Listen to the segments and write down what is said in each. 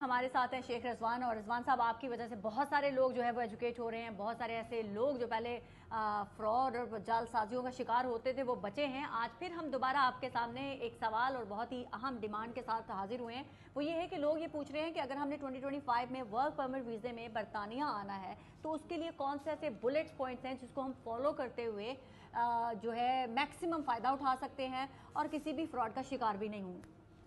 ہمارے ساتھ ہیں شیخ رضوان، اور رضوان صاحب آپ کی وجہ سے بہت سارے لوگ جو ہے وہ ایجوکیٹ ہو رہے ہیں. بہت سارے ایسے لوگ جو پہلے فراڈ اور جال سازیوں کا شکار ہوتے تھے وہ بچے ہیں. آج پھر ہم دوبارہ آپ کے سامنے ایک سوال اور بہت ہی اہم ڈیمانڈ کے ساتھ حاضر ہوئے ہیں. وہ یہ ہے کہ لوگ یہ پوچھ رہے ہیں کہ اگر ہم نے 2025 میں ورک پرمٹ ویزے میں برطانیہ آنا ہے تو اس کے لیے کون سے ایسے بلٹس پوائنٹس ہیں جس کو ہم فالو کرتے ہوئے جو ہے میکسیمم فائدہ اٹھا سکتے ہیں اور کسی بھی فراڈ کا شکار بھی نہیں ہوں.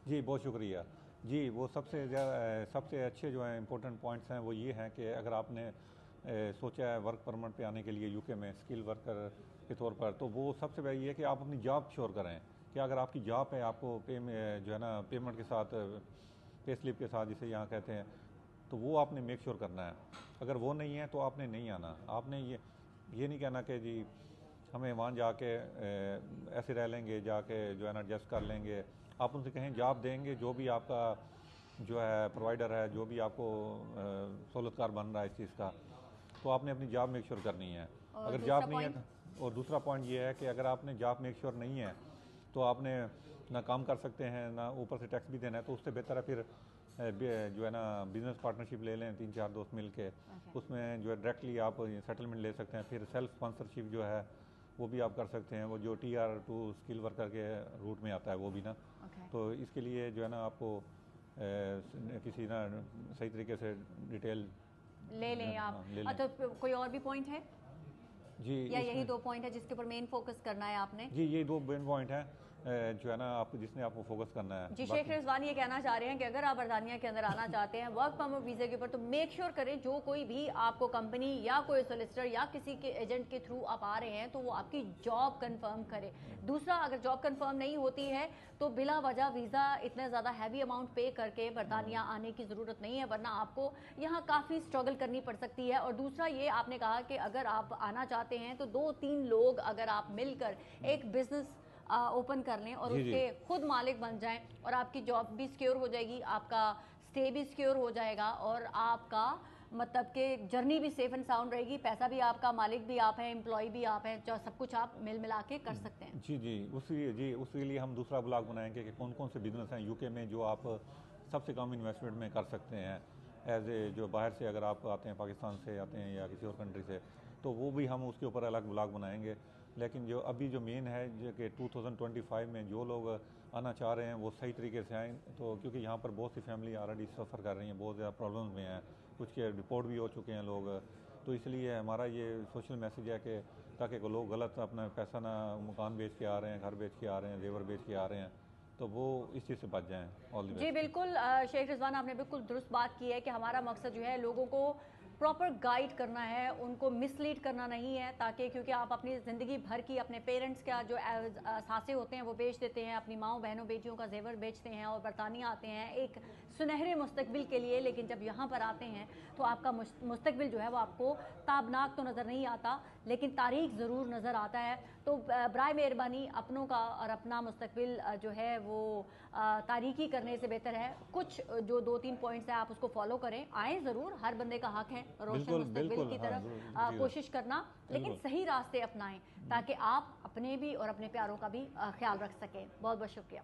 جی بہت شکریہ. جی وہ سب سے اچھے جو ہیں امپورٹنٹ پوائنٹس ہیں وہ یہ ہیں کہ اگر آپ نے سوچا ہے ورک پرمٹ پہ آنے کے لیے یو کے میں اسکل ورکر کے طور پر، تو وہ سب سے پہلے یہ ہے کہ آپ اپنی جاب شور کریں کہ اگر آپ کی جاب ہے، آپ کو جو ہے نا پیمنٹ کے ساتھ، پے سلپ کے ساتھ جسے یہاں کہتے ہیں، تو وہ آپ نے میک شور کرنا ہے. اگر وہ نہیں ہے تو آپ نے نہیں آنا. آپ نے یہ نہیں کہنا کہ جی ہمیں وہاں جا کے ایسے رہ لیں گے، جا کے جو ہے نا ایڈجسٹ کر لیں گے. آپ ان سے کہیں جاب دیں گے، جو بھی آپ کا جو ہے پرووائڈر ہے، جو بھی آپ کو سہولت کار بن رہا ہے اس چیز کا، تو آپ نے اپنی جاب میک شور کرنی ہے. اگر جاب نہیں ہے، اور دوسرا پوائنٹ یہ ہے کہ اگر آپ نے جاب میک شور نہیں ہے تو آپ نے نہ کام کر سکتے ہیں، نہ اوپر سے ٹیکس بھی دینا ہے. تو اس سے بہتر ہے پھر جو ہے نا بزنس پارٹنرشپ لے لیں، 3-4 دوست مل کے. اس میں جو ہے ڈائریکٹلی آپ سیٹلمنٹ لے سکتے ہیں. پھر سیلف اسپانسرشپ جو ہے وہ بھی آپ کر سکتے ہیں، وہ جو TR2 اسکل ورکر کے روٹ میں آتا ہے وہ بھی نا. تو اس کے لیے جو ہے نا آپ کو کسی نا صحیح طریقے سے ڈیٹیل لے لیں آپ. تو کوئی اور بھی پوائنٹ ہے جی، یا یہی 2 پوائنٹ ہے جس کے اوپر مین فوکس کرنا ہے آپ نے؟ جی یہ 2 مین پوائنٹ ہیں جو ہے نا آپ جس نے آپ کو فوکس کرنا ہے. جی شیخ رضوان یہ کہنا چاہ رہے ہیں کہ اگر آپ برطانیہ کے اندر آنا چاہتے ہیں ورک پرمٹ ویزے کے اوپر، تو میک شور کریں جو کوئی بھی آپ کو کمپنی یا کوئی سولیسٹر یا کسی کے ایجنٹ کے تھرو آپ آ رہے ہیں تو وہ آپ کی جاب کنفرم کرے. دوسرا، اگر جاب کنفرم نہیں ہوتی ہے تو بلا وجہ ویزا اتنا زیادہ ہیوی اماؤنٹ پے کر کے برطانیہ آنے کی ضرورت نہیں ہے، ورنہ آپ کو یہاں کافی اسٹرگل کرنی پڑ سکتی ہے. اور دوسرا یہ آپ نے کہا کہ اگر آپ آنا چاہتے ہیں تو 2-3 لوگ اگر آپ مل کر ایک بزنس اوپن کر لیں اور اس کے خود مالک بن جائیں، اور آپ کی جاب بھی سیکیور ہو جائے گی، آپ کا سٹے بھی سیکیور ہو جائے گا، اور آپ کا مطلب کہ جرنی بھی سیف اینڈ ساؤنڈ رہے گی. پیسہ بھی آپ کا، مالک بھی آپ ہیں، امپلائی بھی آپ ہیں، جو سب کچھ آپ مل ملا کے کر سکتے ہیں. جی اس کے لیے ہم دوسرا بلاگ بنائیں گے کہ کون کون سے بزنس ہیں UK میں جو آپ سب سے کم انویسٹمنٹ میں کر سکتے ہیں ایز اے جو باہر سے اگر آپ آتے ہیں، پاکستان سے آتے ہیں یا کسی اور کنٹری سے، تو وہ بھی ہم اس کے اوپر الگ بلاگ بنائیں گے. لیکن جو ابھی جو مین ہے جو کہ 2025 میں جو لوگ آنا چاہ رہے ہیں وہ صحیح طریقے سے آئیں. تو کیونکہ یہاں پر بہت سی فیملی آلریڈی سفر کر رہی ہیں، بہت زیادہ پرابلمز میں ہیں، کچھ کے رپورٹ بھی ہو چکے ہیں لوگ. تو اس لیے ہمارا یہ سوشل میسیج ہے کہ تاکہ لوگ غلط اپنا پیسہ نہ مکان بیچ کے آ رہے ہیں، گھر بیچ کے آ رہے ہیں، زیور بیچ کے آ رہے ہیں، تو وہ اس چیز سے بچ جائیں. جی بالکل شیخ رضوان، آپ نے بالکل درست بات کی ہے کہ ہمارا مقصد جو ہے لوگوں کو پراپر گائیڈ کرنا ہے، ان کو مس لیڈ کرنا نہیں ہے. تاکہ کیونکہ آپ اپنی زندگی بھر کی اپنے پیرنٹس کا جو اثاثے ہوتے ہیں وہ بیچ دیتے ہیں، اپنی ماؤں بہنوں بیٹیوں کا زیور بیچتے ہیں اور برطانیہ آتے ہیں ایک سنہرے مستقبل کے لیے. لیکن جب یہاں پر آتے ہیں تو آپ کا مستقبل جو ہے وہ آپ کو تابناک تو نظر نہیں آتا، لیکن تاریخ ضرور نظر آتا ہے. تو برائے مہربانی اپنوں کا اور اپنا مستقبل جو ہے وہ تاریخی کرنے سے بہتر ہے کچھ جو 2-3 پوائنٹس ہیں آپ اس کو فالو کریں. آئیں ضرور، ہر بندے کا حق ہے روشن مستقبل کی طرف کوشش کرنا، لیکن صحیح راستے اپنائیں تاکہ آپ اپنے بھی اور اپنے پیاروں کا بھی خیال رکھ سکیں. بہت بہت شکریہ.